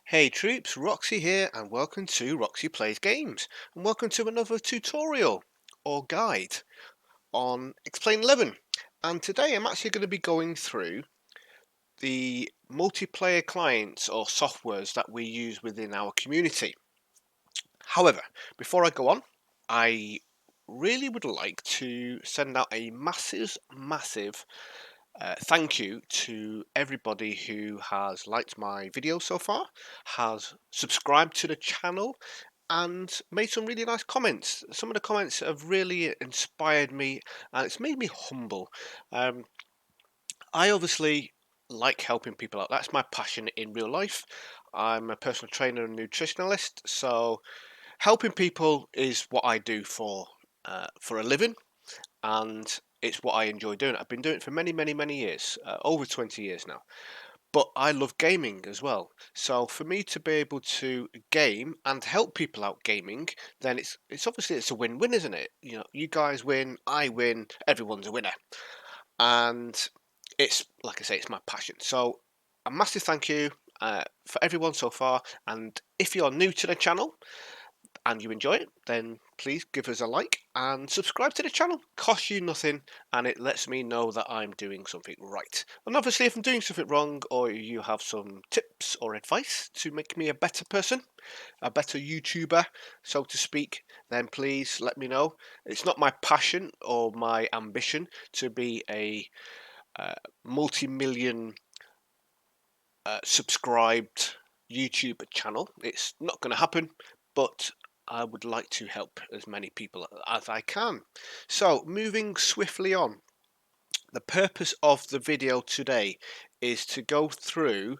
Hey troops, Roxy here and welcome to Roxy Plays Games and welcome to another tutorial or guide on Xplane 11. And today I'm actually going to be going through the multiplayer clients or softwares that we use within our community. However, before I go on, I really would like to send out a massive thank you to everybody who has liked my video so far, has subscribed to the channel, and made some really nice comments. Some of the comments have really inspired me and it's made me humble. Um, I obviously like helping people out. That's my passion in real life. I'm a personal trainer and nutritionalist, so helping people is what I do for a living, and it's what I enjoy doing. I've been doing it for many years, over 20 years now. But I love gaming as well. So for me to be able to game and help people out gaming, then it's obviously it's a win-win, isn't it? You know, you guys win, I win, everyone's a winner. And it's like I say, it's my passion. So a massive thank you for everyone so far. And if you're new to the channel, and you enjoy it, then please give us a like and subscribe to the channel. Costs you nothing and it lets me know that I'm doing something right. And obviously if I'm doing something wrong or you have some tips or advice to make me a better person, a better YouTuber, so to speak, then please let me know. It's not my passion or my ambition to be a multi-million subscribed YouTube channel. It's not going to happen, but I would like to help as many people as I can. So, moving swiftly on, the purpose of the video today is to go through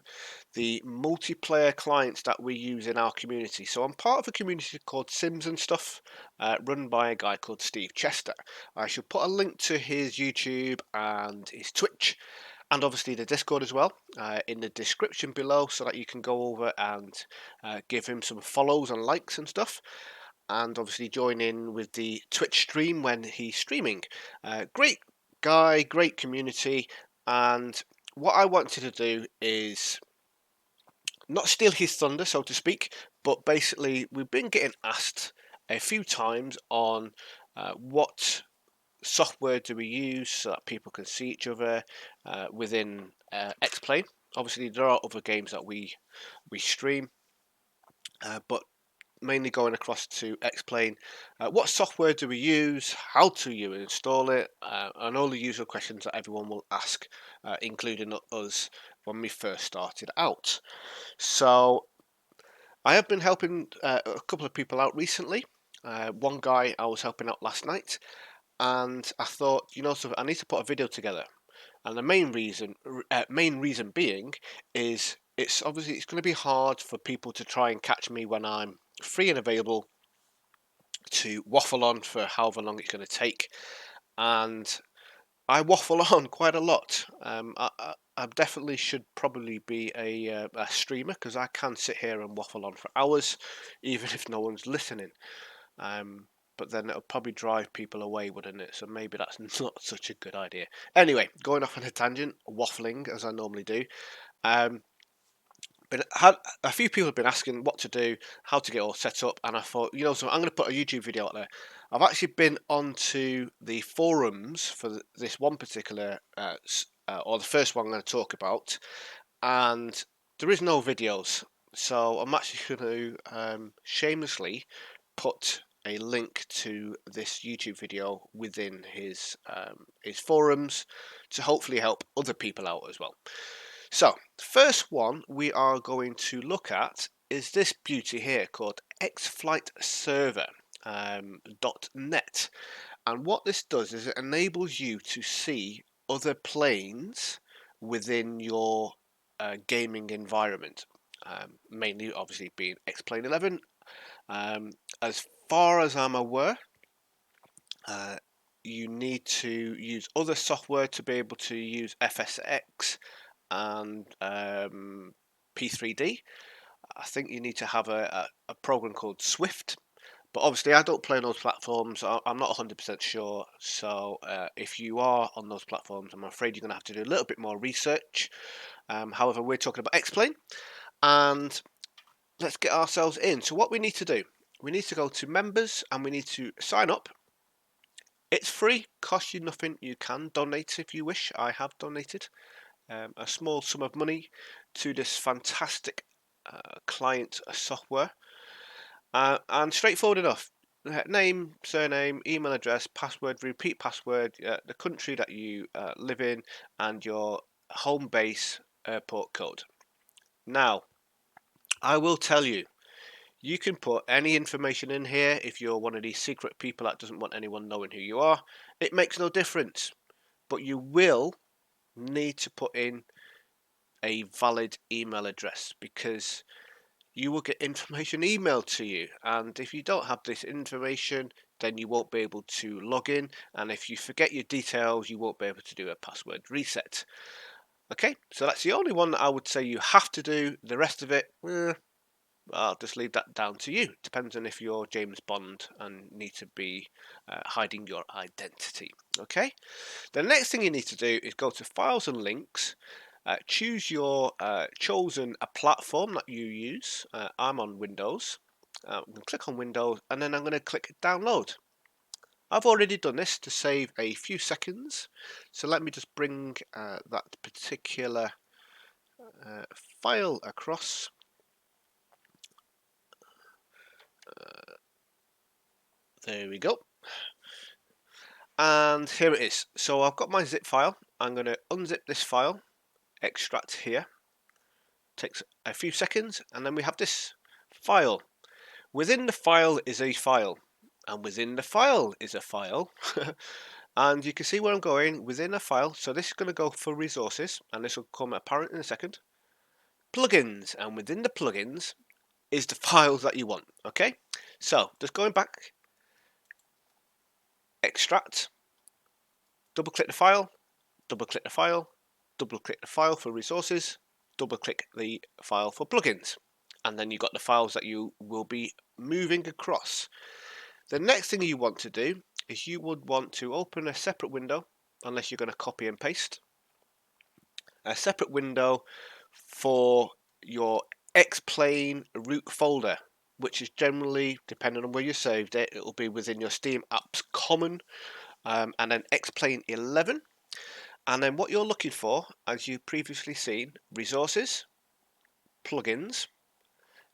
the multiplayer clients that we use in our community. So I'm part of a community called Sims and Stuff, run by a guy called Steve Chester. I shall put a link to his YouTube and his Twitch and obviously the Discord as well in the description below, so that you can go over and give him some follows and likes and stuff, and obviously join in with the Twitch stream when he's streaming. Great guy, great community, and what I wanted to do is not steal his thunder, so to speak, but basically we've been getting asked a few times on what software do we use so that people can see each other within Xplane. Obviously, there are other games that we stream, but mainly going across to Xplane. What software do we use? How do you install it? And all the usual questions that everyone will ask, including us when we first started out. So I have been helping a couple of people out recently. One guy I was helping out last night, and I thought, you know, so I need to put a video together. And the main reason being, is it's obviously it's going to be hard for people to try and catch me when I'm free and available to waffle on for however long it's going to take, and I waffle on quite a lot. I definitely should probably be a streamer because I can sit here and waffle on for hours, even if no one's listening. Um, but then it'll probably drive people away, wouldn't it? So maybe that's not such a good idea. Anyway, going off on a tangent, waffling as I normally do. Um, but had a few people have been asking what to do, how to get all set up, and I thought, you know, so I'm going to put a YouTube video out there. I've actually been onto the forums for this one particular, or the first one I'm going to talk about, and there is no videos. So I'm actually going to shamelessly put a link to this YouTube video within his forums to hopefully help other people out as well. So the first one we are going to look at is this beauty here called xflightserver. .net, and what this does is it enables you to see other planes within your gaming environment, mainly obviously being Xplane 11. As far as I'm aware, uh, you need to use other software to be able to use FSX and P3D. I think you need to have a program called Swift, but obviously I don't play on those platforms. I'm not 100% sure. So if you are on those platforms, I'm afraid you're going to have to do a little bit more research. However, we're talking about Xplane, and let's get ourselves in. So what we need to do, we need to go to members and we need to sign up. It's free, costs you nothing. You can donate if you wish. I have donated a small sum of money to this fantastic client software, and straightforward enough. Name, surname, email address, password, repeat password, the country that you live in, and your home base airport code. Now, I will tell you, you can put any information in here. If you're one of these secret people that doesn't want anyone knowing who you are, it makes no difference. But you will need to put in a valid email address, because you will get information emailed to you, and if you don't have this information, then you won't be able to log in, and if you forget your details, you won't be able to do a password reset. Okay, so that's the only one that I would say you have to do. The rest of it, I'll just leave that down to you. Depends on if you're James Bond and need to be hiding your identity. Okay, the next thing you need to do is go to Files and Links. Choose your chosen platform that you use. I'm on Windows. I'm going to click on Windows, and then I'm going to click Download. I've already done this to save a few seconds, so let me just bring that particular file across. There we go. And here it is. So I've got my zip file. I'm going to unzip this file, extract here. Takes a few seconds, and then we have this file. Within the file is a file, and within the file is a file. And you can see where I'm going within a file. So this is going to go for resources, and this will come apparent in a second. Plugins, and within the plugins is the files that you want. Okay, so just going back, extract, double click the file, double click the file, double click the file for resources, double click the file for plugins, and then you've got the files that you will be moving across. The next thing you want to do is you would want to open a separate window, unless you're going to copy and paste, a separate window for your Xplane root folder, which is generally, depending on where you saved it, it will be within your Steam Apps Common, and then Xplane 11. And then what you're looking for, as you've previously seen, resources, plugins,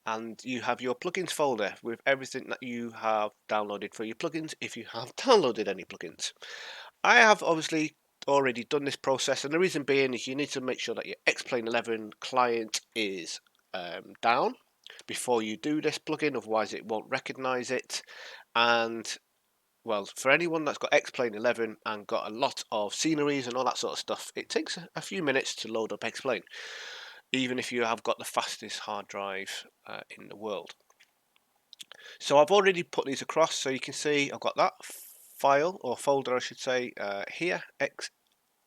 and you have your plugins folder with everything that you have downloaded for your plugins, if you have downloaded any plugins. I have obviously already done this process, and the reason being is you need to make sure that your Xplane 11 client is down before you do this plugin, otherwise it won't recognize it. And well, for anyone that's got Xplane 11 and got a lot of sceneries and all that sort of stuff, it takes a few minutes to load up Xplane, even if you have got the fastest hard drive in the world. So I've already put these across, so you can see I've got that file, or folder I should say, here,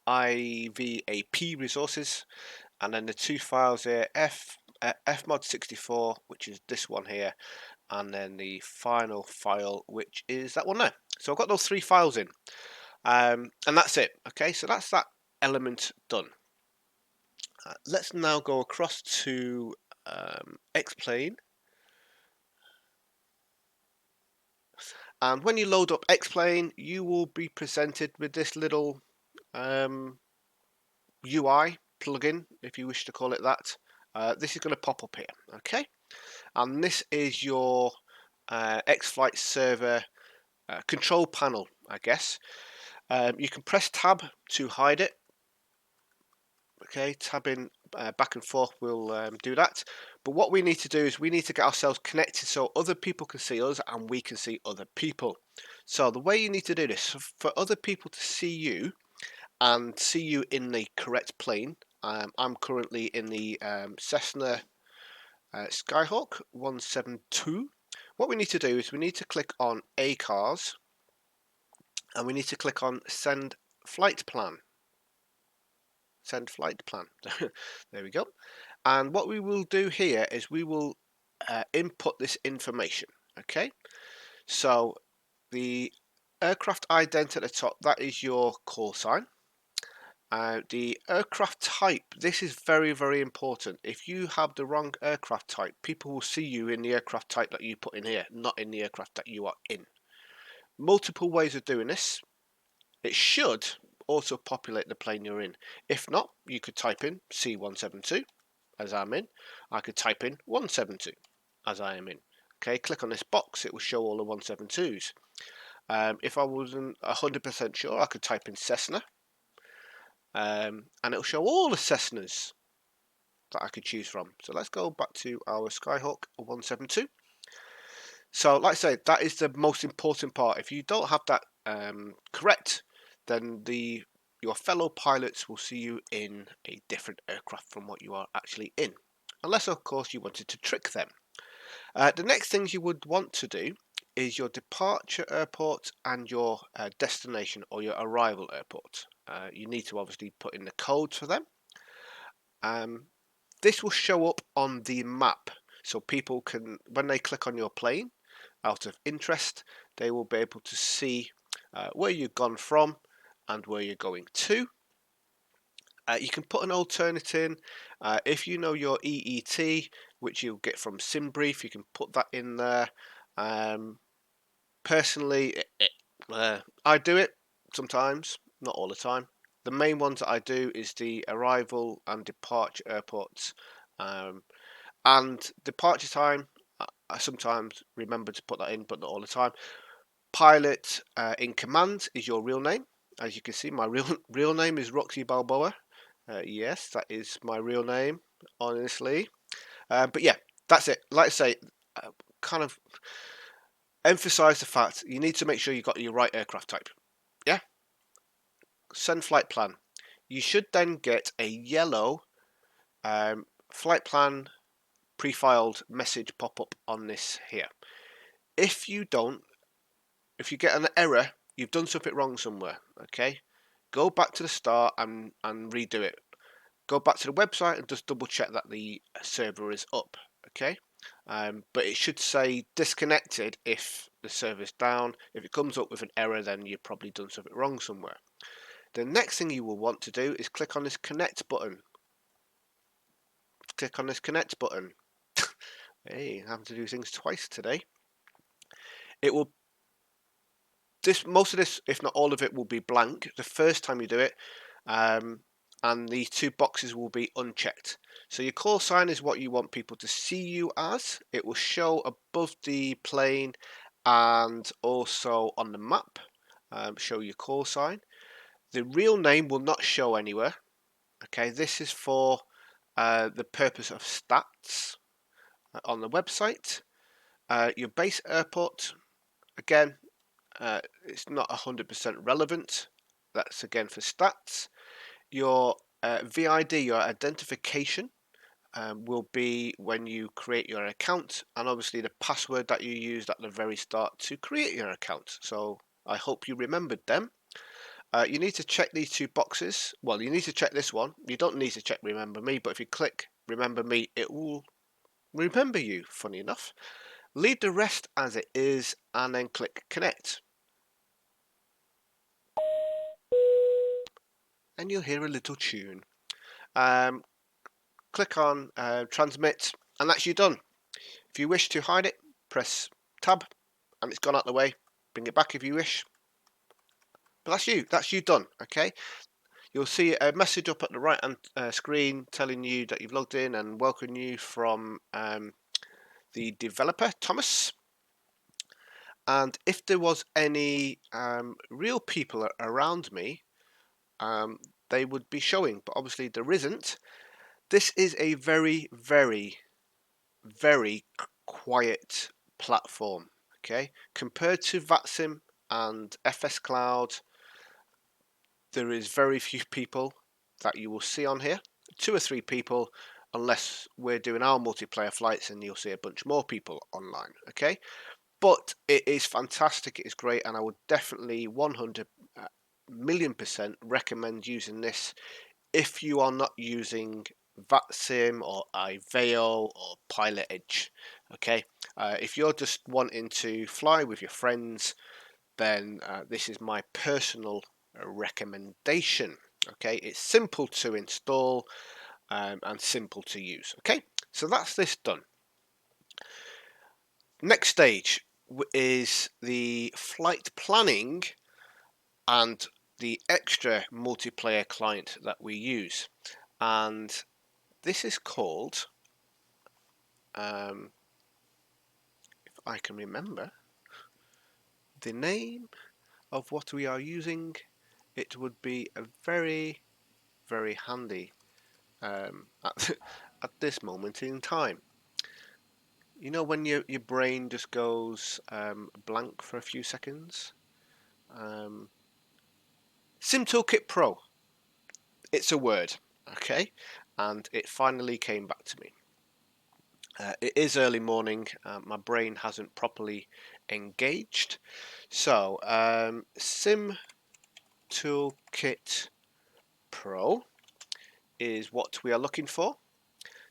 xivap resources, and then the two files here, fmod64, which is this one here, and then the final file, which is that one there. So I've got those three files in, and that's it. Okay, so that's that element done. Let's now go across to Xplane, and when you load up Xplane, you will be presented with this little UI plugin, if you wish to call it that. This is going to pop up here, okay, and this is your xFlightserver control panel, I guess. You can press tab to hide it. Okay, tabbing back and forth will do that. But what we need to do is we need to get ourselves connected so other people can see us and we can see other people. So the way you need to do this, for other people to see you and see you in the correct plane, I'm currently in the Cessna Skyhawk 172. What we need to do is we need to click on ACARS, and we need to click on Send Flight Plan. Send flight plan. There we go. And what we will do here is we will input this information. Okay, so the aircraft ident at the top, that is your call sign, The aircraft type, this is very, very important. If you have the wrong aircraft type, people will see you in the aircraft type that you put in here, not in the aircraft that you are in. Multiple ways of doing this. It should also populate the plane you're in. If not, you could type in C172 as I'm in. I could type in 172 as I am in. Okay, click on this box, it will show all the 172s. If I wasn't 100% sure, I could type in Cessna, and it'll show all the Cessnas that I could choose from. So let's go back to our Skyhawk 172. So like I say, that is the most important part. If you don't have that correct, then your fellow pilots will see you in a different aircraft from what you are actually in. Unless, of course, you wanted to trick them. The next things you would want to do is your departure airport and your destination or your arrival airport. You need to obviously put in the codes for them. This will show up on the map, so people can, when they click on your plane, out of interest, they will be able to see where you've gone from and where you're going to. You can put an alternate in. If you know your EET, which you'll get from Simbrief, you can put that in there. Personally, I do it sometimes, not all the time. The main ones that I do is the arrival and departure airports. And departure time, I sometimes remember to put that in, but not all the time. Pilot in command is your real name. As you can see, my real name is Roxy Balboa. Yes, that is my real name, honestly. But yeah, that's it. Like I say, kind of emphasize the fact you need to make sure you got your right aircraft type. Yeah. Send flight plan. You should then get a yellow flight plan pre-filed message pop up on this here. If you get an error, you've done something wrong somewhere. Okay, go back to the start and redo it. Go back to the website and just double check that the server is up. Okay, but it should say disconnected if the server's down. If it comes up with an error, then you've probably done something wrong somewhere. The next thing you will want to do is click on this connect button. Click on this connect button. Hey, I'm having to do things twice today. It will. Most of this, if not all of it, will be blank the first time you do it, and the two boxes will be unchecked. So your call sign is what you want people to see you as. It will show above the plane and also on the map. Show your call sign. The real name will not show anywhere. Okay, this is for the purpose of stats on the website. Your base airport, again, it's not 100% relevant. That's again for stats. Your VID, your identification, will be when you create your account, and obviously the password that you used at the very start to create your account. So I hope you remembered them. You need to check these two boxes. Well, you need to check this one. You don't need to check remember me, but if you click remember me, it will remember you, funny enough. Leave the rest as it is and then click connect. And you'll hear a little tune. Click on transmit and that's you done. If you wish to hide it, press tab and it's gone out the way. Bring it back if you wish. But that's you done, okay? You'll see a message up at the right hand screen telling you that you've logged in and welcoming you from the developer, Thomas. And if there was any real people around me, they would be showing, but obviously there isn't. This is a very, very, very quiet platform, okay? Compared to VATSIM and FS Cloud, there is very few people that you will see on here. 2 or 3 people, unless we're doing our multiplayer flights and you'll see a bunch more people online, okay? But it is fantastic, it is great, and I would definitely 100 million% recommend using this if you are not using VATSIM or iVeo or Pilot Edge. Okay, if you're just wanting to fly with your friends, then this is my personal recommendation. Okay, it's simple to install and simple to use. Okay, so that's this done. Next stage is the flight planning and the extra multiplayer client that we use, and this is called, if I can remember the name of what we are using, it would be a very handy at this moment in time. You know when your brain just goes blank for a few seconds? simtoolkitpro. It's a word, okay? And it finally came back to me. It is early morning. My brain hasn't properly engaged. So, simtoolkitpro is what we are looking for.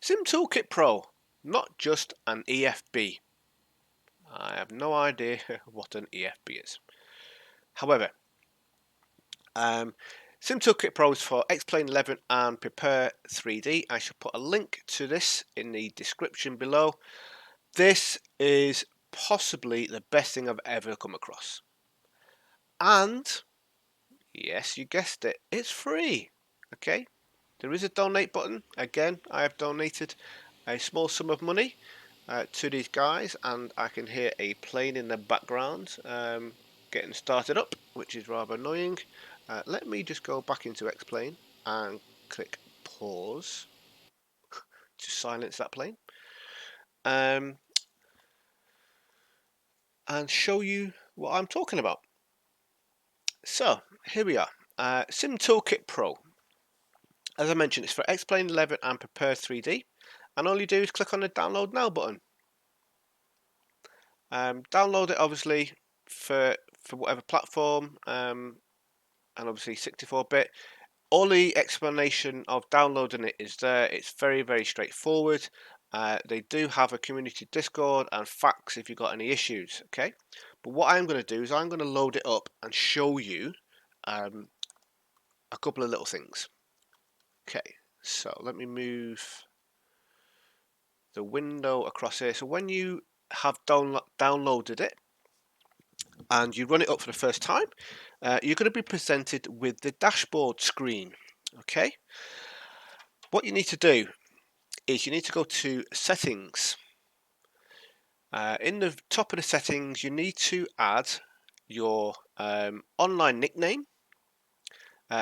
simtoolkitpro, not just an EFB. I have no idea what an EFB is. However, simtoolkitpro is for Xplane 11 and Prepare 3D. I shall put a link to this in the description below. This is possibly the best thing I've ever come across. And, yes, you guessed it, it's free. Okay, there is a donate button. Again, I have donated a small sum of money to these guys, and I can hear a plane in the background getting started up, which is rather annoying. Let me just go back into Xplane and click pause to silence that plane, and show you what I'm talking about. So here we are, simtoolkitpro. As I mentioned, it's for Xplane 11 and Prepare 3D, and all you do is click on the download now button. Download it obviously for whatever platform, and obviously 64-bit. All the explanation of downloading it is there. It's very straightforward. They do have a community Discord and fax if you've got any issues. Okay, but what I'm going to do is I'm going to load it up and show you a couple of little things. Okay, so let me move the window across here. So when you have downloaded it and you run it up for the first time, you're going to be presented with the dashboard screen. Okay, what you need to do is you need to go to settings. In the top of the settings, you need to add your online nickname.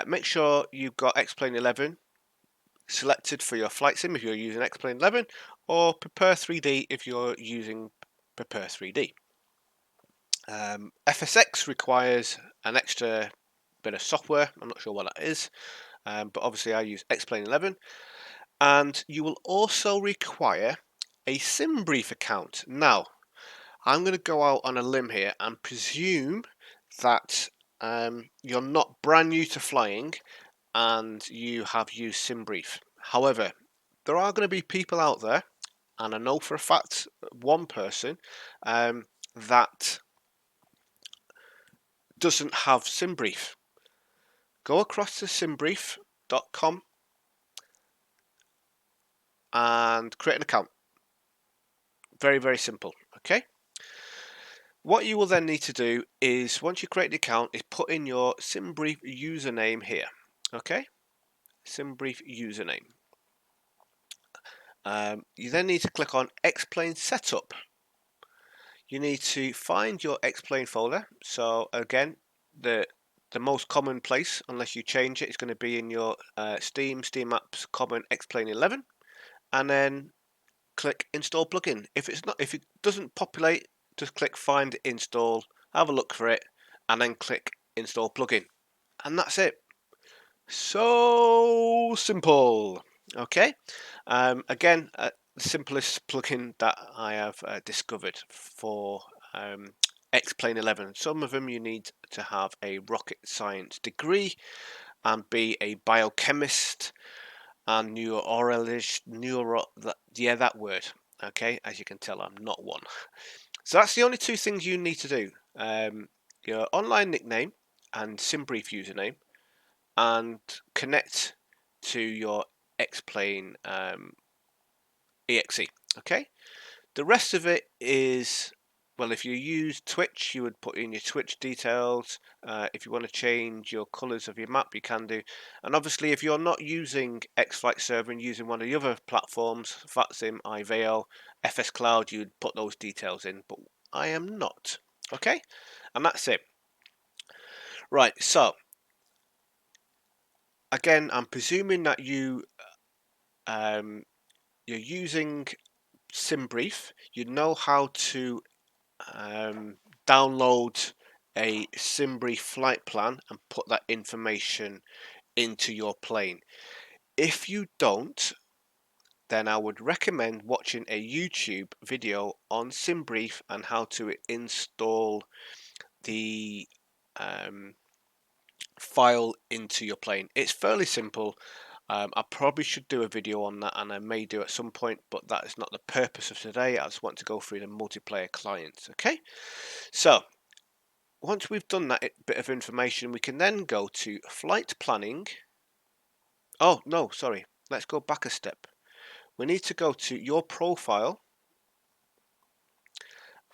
Make sure you've got Xplane 11 selected for your flight sim if you're using Xplane 11, or Prepare 3D if you're using Prepare 3D. FSX requires an extra bit of software. I'm not sure what that is, but obviously I use Xplane 11. And you will also require a Simbrief account. Now, I'm going to go out on a limb here and presume that you're not brand new to flying and you have used Simbrief. However, there are going to be people out there, and I know for a fact one person that doesn't have Simbrief. Go across to simbrief.com and create an account. Very simple. Okay. What you will then need to do is, once you create the account, is put in your Simbrief username here. Okay, Simbrief username. You then need to click on Xplane Setup. You need to find your Xplane folder. So again, the most common place, unless you change it, is going to be in your Steam Apps Common Xplane 11, and then click Install Plugin. If it doesn't populate, just click Find Install, have a look for it, and then click Install Plugin, and that's it. So simple. Okay. Again, the simplest plugin that I have discovered for Xplane 11. Some of them you need to have a rocket science degree and be a biochemist and that word. Okay, as you can tell, I'm not one. So that's the only two things you need to do: your online nickname and Simbrief username. and connect to your Xplane exe. Okay, the rest of it is, well, if you use Twitch, you would put in your Twitch details. If you want to change your colors of your map, you can do. And obviously, if you're not using xFlightserver and using one of the other platforms, FatSim, iVeil, FS Cloud, you'd put those details in. But I am not. Okay, and that's it. Right. So again, I'm presuming that you're using Simbrief. You know how to download a Simbrief flight plan and put that information into your plane. If you don't, then I would recommend watching a YouTube video on Simbrief and how to install the um, file into your plane. It's fairly simple. I probably should do a video on that, and I may do at some point, but that is not the purpose of today. I just want to go through the multiplayer clients. Okay, so once we've done that bit of information, we can then go to flight planning. Oh, no, sorry. Let's go back a step. We need to go to your profile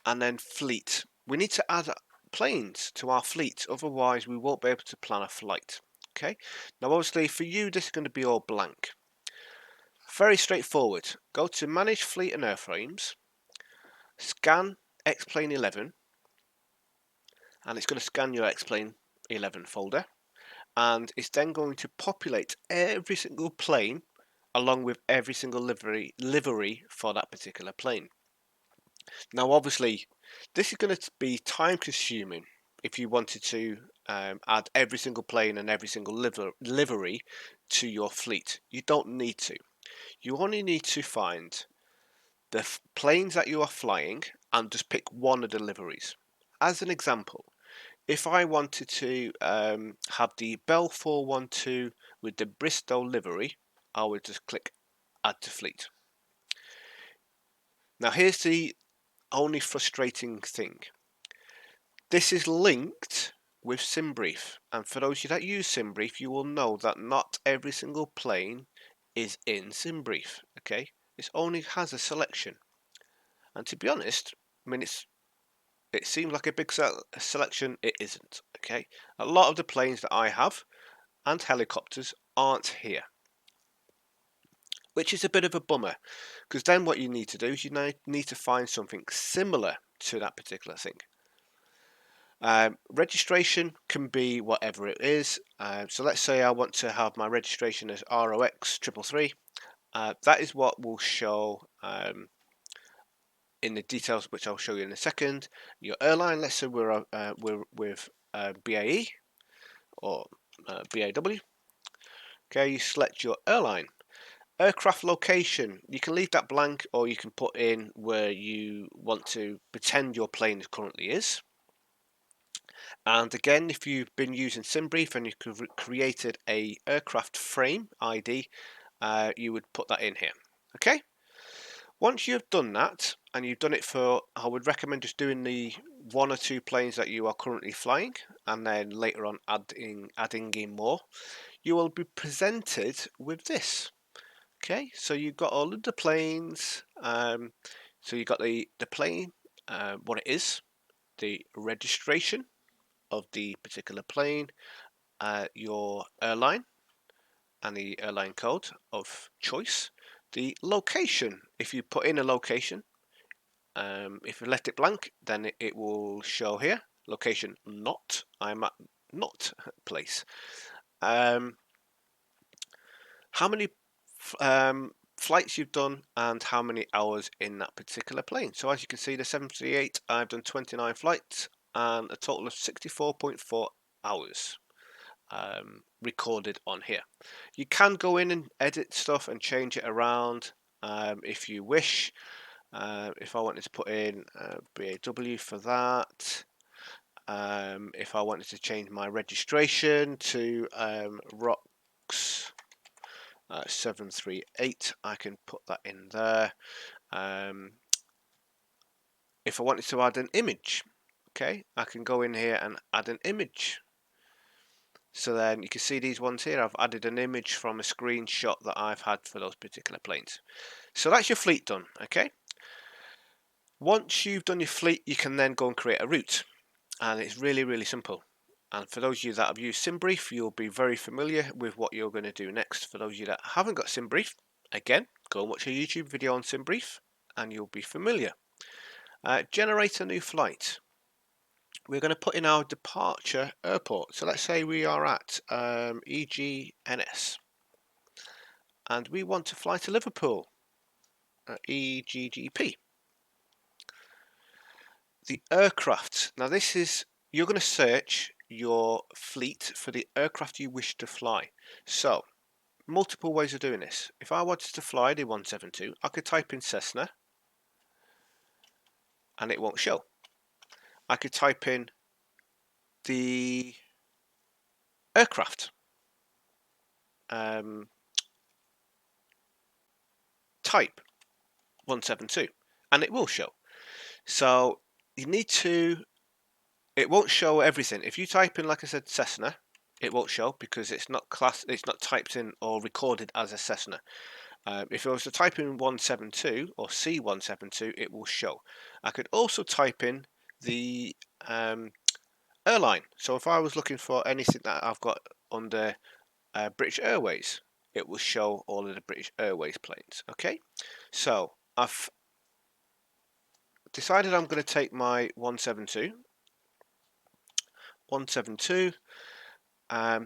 and then fleet. We need to add planes to our fleet, otherwise we won't be able to plan a flight. Okay, now obviously for you this is going to be all blank. Very straightforward. Go to manage fleet and airframes, scan Xplane 11, and it's going to scan your Xplane 11 folder, and it's then going to populate every single plane along with every single livery for that particular plane. Now obviously this is going to be time consuming if you wanted to add every single plane and every single livery to your fleet. You don't need to. You only need to find the planes that you are flying and just pick one of the liveries. As an example, if I wanted to have the Bell 412 with the Bristol livery, I would just click add to fleet. Now here's the only frustrating thing. This is linked with Simbrief, and for those of you that use Simbrief, you will know that not every single plane is in Simbrief. Okay, it only has a selection, and to be honest, I mean it seems like a big selection. It isn't. Okay, a lot of the planes that I have and helicopters aren't here, which is a bit of a bummer, because then what you need to do is you need to find something similar to that particular thing. Registration can be whatever it is. So let's say I want to have my registration as ROX 333. That is what will show in the details, which I'll show you in a second. Your airline, let's say we're with BAE or BAW. Okay, you select your airline. Aircraft location, you can leave that blank, or you can put in where you want to pretend your plane currently is. And again, if you've been using Simbrief and you've created a aircraft frame ID, you would put that in here. Okay. Once you've done that, and you've done it for, I would recommend just doing the one or two planes that you are currently flying, and then later on adding in more. You will be presented with this. Okay, so you've got all of the planes. So you've got the plane, what it is, the registration of the particular plane, your airline and the airline code of choice, the location. If you put in a location, if you left it blank, then it will show here, location not, I'm at not place. How many flights you've done and how many hours in that particular plane. So as you can see, the 738, I've done 29 flights and a total of 64.4 hours recorded on here. You can go in and edit stuff and change it around if you wish. If I wanted to put in BAW for that, if I wanted to change my registration to ROX 738, I can put that in there. If I wanted to add an image, okay, I can go in here and add an image. So then you can see these ones here. I've added an image from a screenshot that I've had for those particular planes. So that's your fleet done, okay? Once you've done your fleet, you can then go and create a route. And it's really, really simple. And for those of you that have used Simbrief, you'll be very familiar with what you're going to do next. For those of you that haven't got Simbrief, again, go and watch a YouTube video on Simbrief and you'll be familiar. Generate a new flight. We're going to put in our departure airport. So let's say we are at EGNS and we want to fly to Liverpool at EGGP. The aircraft. Now this is, you're going to search your fleet for the aircraft you wish to fly. So multiple ways of doing this. If I wanted to fly the 172, I could type in Cessna and it won't show. I could type in the aircraft type 172 and it will show. So you need to, it won't show everything. If you type in, like I said, Cessna, it won't show because it's not typed in or recorded as a Cessna. If I was to type in 172 or C172, it will show. I could also type in the airline. So if I was looking for anything that I've got under British Airways, it will show all of the British Airways planes. Okay, so I've decided I'm going to take my 172. Now,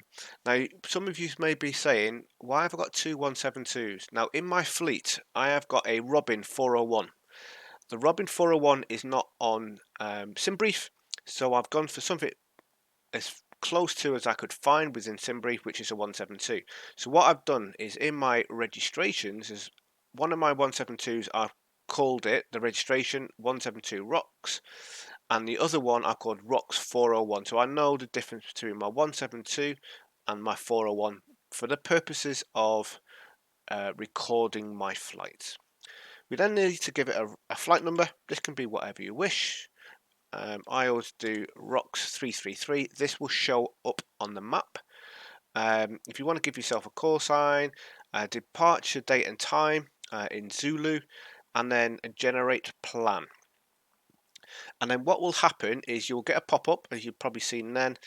some of you may be saying, why have I got two 172s? Now, in my fleet, I have got a Robin 401. The Robin 401 is not on Simbrief, so I've gone for something as close to as I could find within Simbrief, which is a 172. So what I've done is in my registrations, is one of my 172s, I've called it the registration 172 Rocks, and the other one I called Rocks 401. So I know the difference between my 172 and my 401 for the purposes of recording my flights. We then need to give it a flight number. This can be whatever you wish. I always do Rocks 333. This will show up on the map. If you want to give yourself a call sign, departure date and time in Zulu, and then generate plan. And then what will happen is you'll get a pop-up, as you've probably seen then.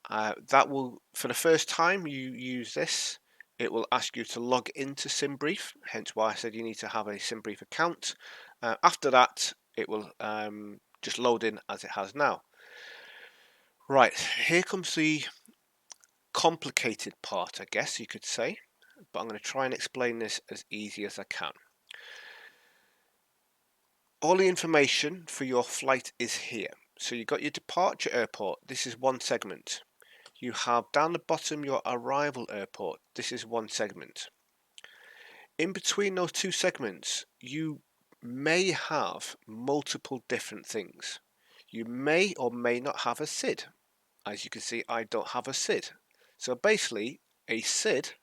That will, for the first time you use this, it will ask you to log into Simbrief, hence why I said you need to have a Simbrief account. After that, it will just load in as it has now. Right, here comes the complicated part, I guess you could say, but I'm going to try and explain this as easy as I can. All the information for your flight is here. So you've got your departure airport, this is one segment. You have down the bottom your arrival airport, this is one segment. In between those two segments, you may have multiple different things. You may or may not have a SID. As you can see, I don't have a SID. So basically, a SID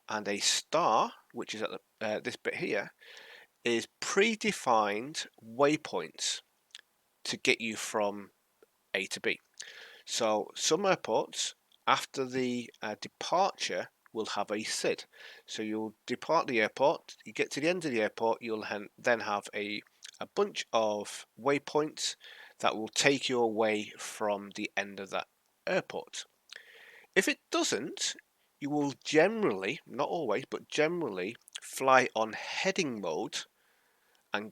and a star, which is at this bit here, is predefined waypoints to get you from A to B. So some airports, after the departure, will have a SID. So you'll depart the airport, you get to the end of the airport, you'll then have a bunch of waypoints that will take you away from the end of that airport. If it doesn't, you will generally, not always, but generally fly on heading mode and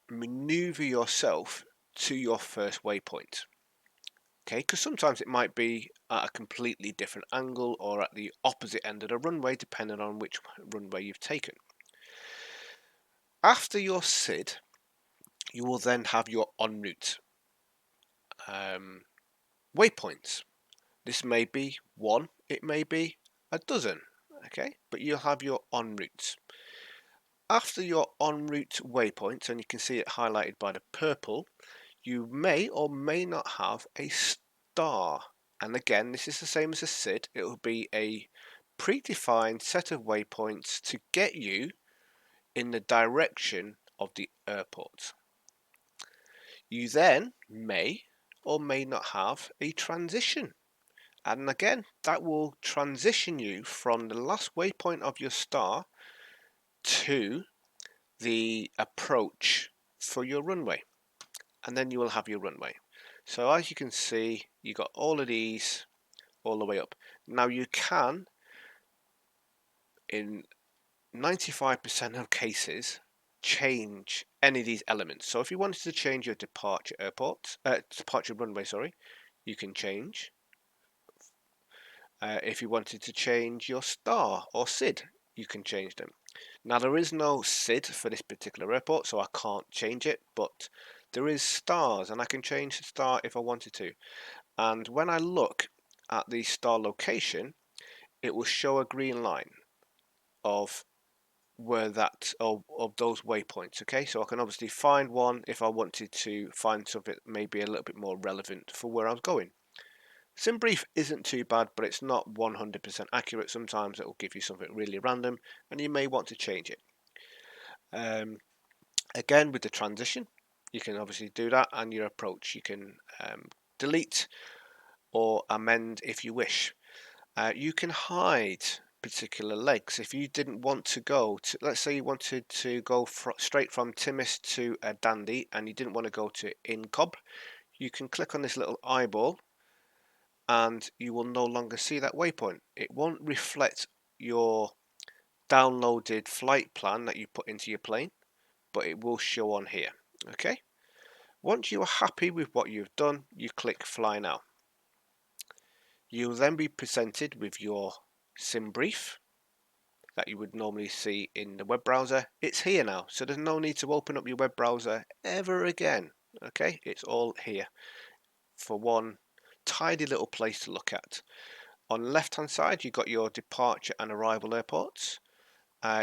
maneuver yourself to your first waypoint. Okay, because sometimes it might be at a completely different angle or at the opposite end of the runway, depending on which runway you've taken. After your SID, you will then have your en route waypoints. This may be one, it may be a dozen, okay, but you'll have your en routes. After your en route waypoints, and you can see it highlighted by the purple, you may or may not have a star. And again, this is the same as a SID. It will be a predefined set of waypoints to get you in the direction of the airport. You then may or may not have a transition. And again, that will transition you from the last waypoint of your star to the approach for your runway. And then you will have your runway. So as you can see, you got all of these all the way up. Now you can, in 95% of cases, change any of these elements. So if you wanted to change your departure runway, sorry, you can change. If you wanted to change your star or SID, you can change them. Now there is no SID for this particular airport, so I can't change it, but there is stars, and I can change the star if I wanted to. And when I look at the star location, it will show a green line of where that of those waypoints. Okay, so I can obviously find one if I wanted to find something maybe a little bit more relevant for where I was going. Simbrief isn't too bad, but it's not 100% accurate. Sometimes it will give you something really random and you may want to change it. Again, with the transition, you can obviously do that, and your approach you can delete or amend if you wish. You can hide particular legs if you didn't want to go to, let's say you wanted to go straight from Timis to a Dandy and you didn't want to go to Incob, you can click on this little eyeball and you will no longer see that waypoint. It won't reflect your downloaded flight plan that you put into your plane, but it will show on here. Okay, once you are happy with what you've done, you click Fly Now. You'll then be presented with your Simbrief that you would normally see in the web browser. It's here now, so there's no need to open up your web browser ever again. Okay, it's all here for one tidy little place to look at. On the left hand side, you've got your departure and arrival airports.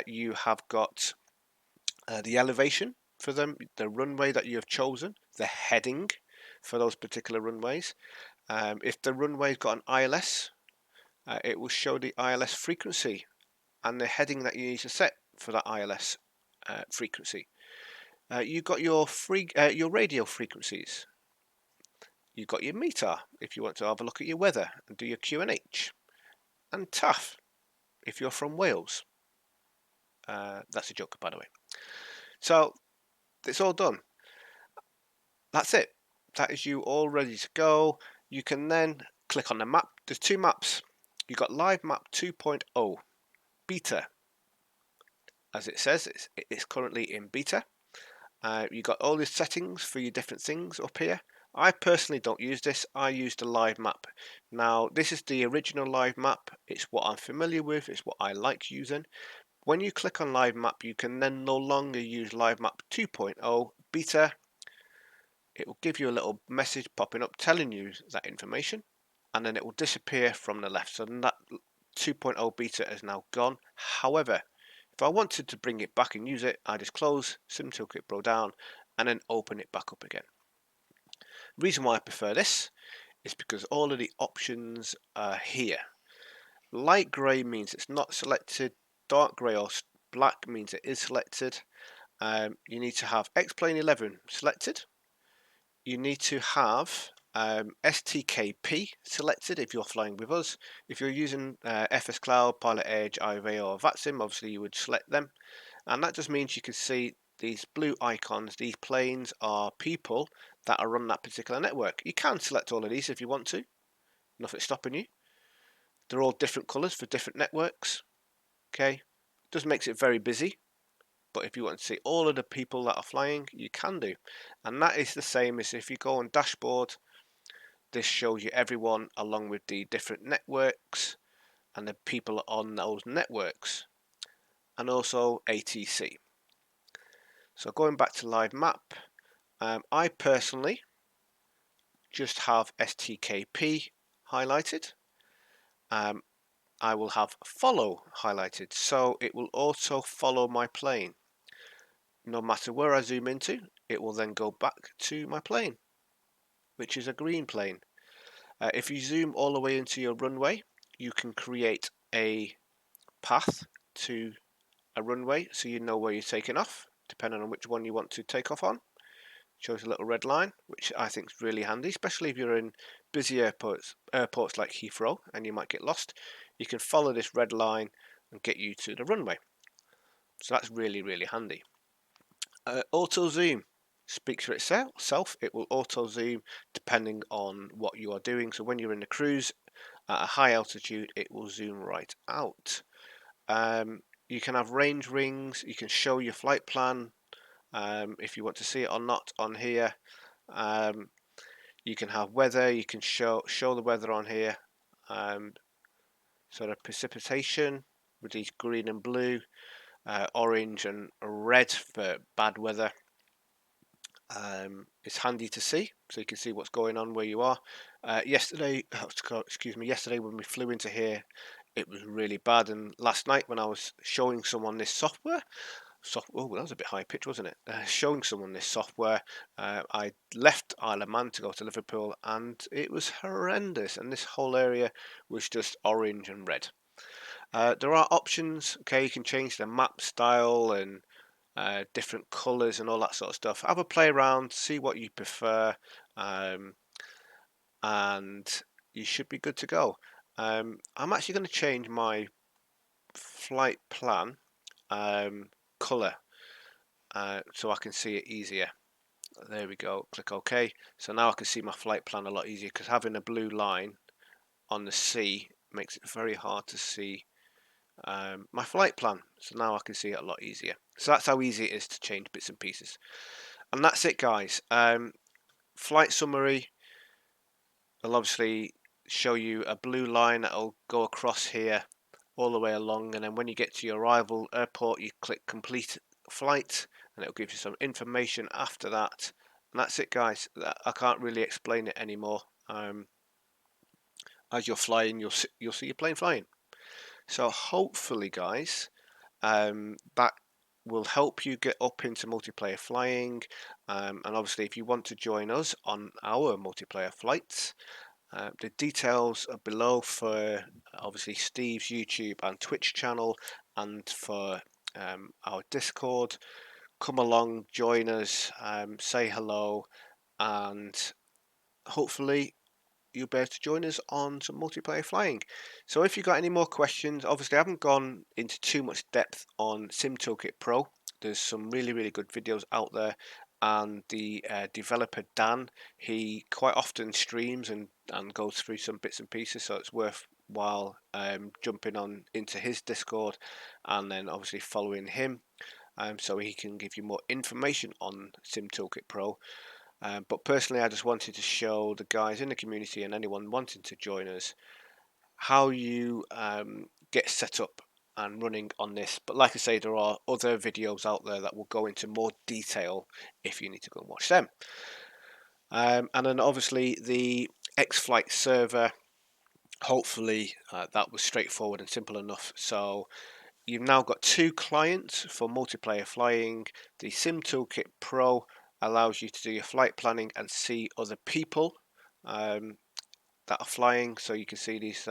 You have got the elevation for them, the runway that you have chosen, the heading for those particular runways. If the runway's got an ILS, it will show the ILS frequency and the heading that you need to set for that ILS frequency. You've got your radio frequencies. You've got your METAR if you want to have a look at your weather and do your QNH, and TAF if you're from Wales. That's a joke, by the way. So it's all done. That's it. That is you all ready to go. You can then click on the map. There's two maps. You've got Live Map 2.0 beta. As it says, it's currently in beta. You've got all the settings for your different things up here. I personally don't use this. I use the live map. Now, this is the original live map. It's what I'm familiar with. It's what I like using. When you click on live map, you can then no longer use live map 2.0 beta. It will give you a little message popping up telling you that information, and then it will disappear from the left. So that 2.0 beta is now gone. However, if I wanted to bring it back and use it, I just close simtoolkitpro down and then open it back up again. The reason why I prefer this is because all of the options are here. Light grey means it's not selected. Dark grey or black means it is selected. You need to have Xplane 11 selected. You need to have STKP selected if you're flying with us. If you're using FS Cloud, Pilot Edge, IVA or VATSIM, obviously you would select them. And that just means you can see these blue icons. These planes are people that are on that particular network. You can select all of these if you want to. Nothing's stopping you. They're all different colours for different networks. Okay, it just makes it very busy. But if you want to see all of the people that are flying, you can do. And that is the same as if you go on dashboard. This shows you everyone along with the different networks and the people on those networks, and also ATC. So going back to live map, I personally just have STKP highlighted. I will have follow highlighted, so it will also follow my plane. No matter where I zoom into, it will then go back to my plane, which is a green plane. If you zoom all the way into your runway, you can create a path to a runway so you know where you're taking off, depending on which one you want to take off on. shows a little red line, which I think is really handy, especially if you're in busy airports like Heathrow and you might get lost. You can follow this red line and get you to the runway. So that's really, really handy. Auto zoom speaks for itself. It will auto zoom depending on what you are doing. So when you're in the cruise at a high altitude, it will zoom right out. You can have range rings. You can show your flight plan if you want to see it or not on here. You can have weather. You can show the weather on here. Sort of precipitation with these green and blue, orange and red for bad weather. It's handy to see, so you can see what's going on where you are. Yesterday when we flew into here, it was really bad, and last night when I was showing someone this software, oh, that was a bit high pitch, wasn't it? Showing someone this software, I left Isle of Man to go to Liverpool, and it was horrendous, and this whole area was just orange and red. There are options. Okay, you can change the map style and different colours and all that sort of stuff. Have a play around, see what you prefer, and you should be good to go. I'm actually going to change my flight plan colour so I can see it easier. There we go, click OK. So now I can see my flight plan a lot easier, because having a blue line on the sea makes it very hard to see my flight plan. So now I can see it a lot easier. So that's how easy it is to change bits and pieces. And that's it, guys. Flight summary will obviously show you a blue line that will go across here all the way along, and then when you get to your arrival airport, you click complete flight and it'll give you some information after that. And that's it, guys. I can't really explain it anymore. As you're flying, you'll see your plane flying. So hopefully, guys, that will help you get up into multiplayer flying, and obviously if you want to join us on our multiplayer flights, the details are below for obviously Steve's YouTube and Twitch channel, and for our Discord. Come along, join us, say hello, and hopefully you'll be able to join us on some multiplayer flying. So if you've got any more questions, obviously I haven't gone into too much depth on simtoolkitpro. There's some really, really good videos out there, and the developer Dan, he quite often streams and goes through some bits and pieces, so it's worthwhile jumping on into his Discord and then obviously following him, so he can give you more information on simtoolkitpro. But personally, I just wanted to show the guys in the community and anyone wanting to join us how you get set up and running on this. But like I say, there are other videos out there that will go into more detail if you need to go and watch them. And then obviously the xFlightserver, hopefully that was straightforward and simple enough. So you've now got two clients for multiplayer flying. The simtoolkitpro allows you to do your flight planning and see other people that are flying. So you can see these.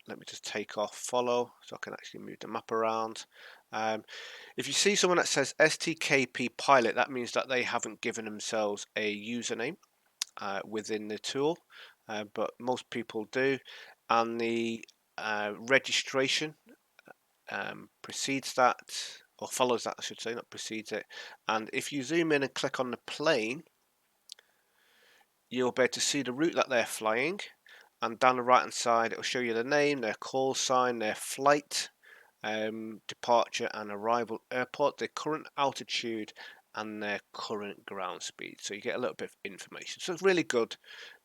Let me just take off follow so I can actually move the map around. If you see someone that says STKP pilot, that means that they haven't given themselves a username within the tool, but most people do. And the registration precedes that, or follows that I should say, not precedes it. And if you zoom in and click on the plane, you'll be able to see the route that they're flying, and down the right hand side it will show you the name, their call sign, their flight, departure and arrival airport, their current altitude and their current ground speed. So you get a little bit of information. So it's really good,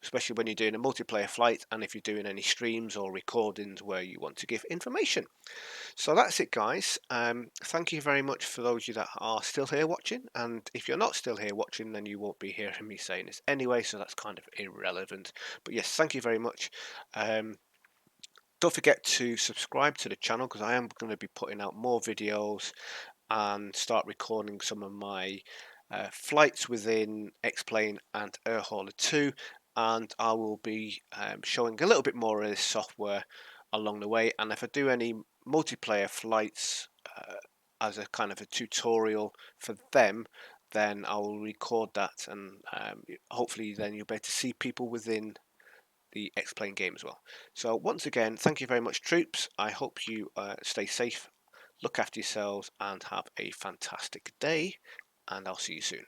especially when you're doing a multiplayer flight and if you're doing any streams or recordings where you want to give information. So that's it, guys. Thank you very much for those of you that are still here watching, and if you're not still here watching, then you won't be hearing me saying this anyway, so that's kind of irrelevant. But yes, thank you very much. Don't forget to subscribe to the channel, because I am going to be putting out more videos and start recording some of my flights within Xplane and Airhauler 2, and I will be showing a little bit more of this software along the way. And if I do any multiplayer flights as a kind of a tutorial for them, then I will record that, and hopefully then you'll be able to see people within the Xplane game as well. So once again, thank you very much, troops. I hope you stay safe, look after yourselves, and have a fantastic day, and I'll see you soon.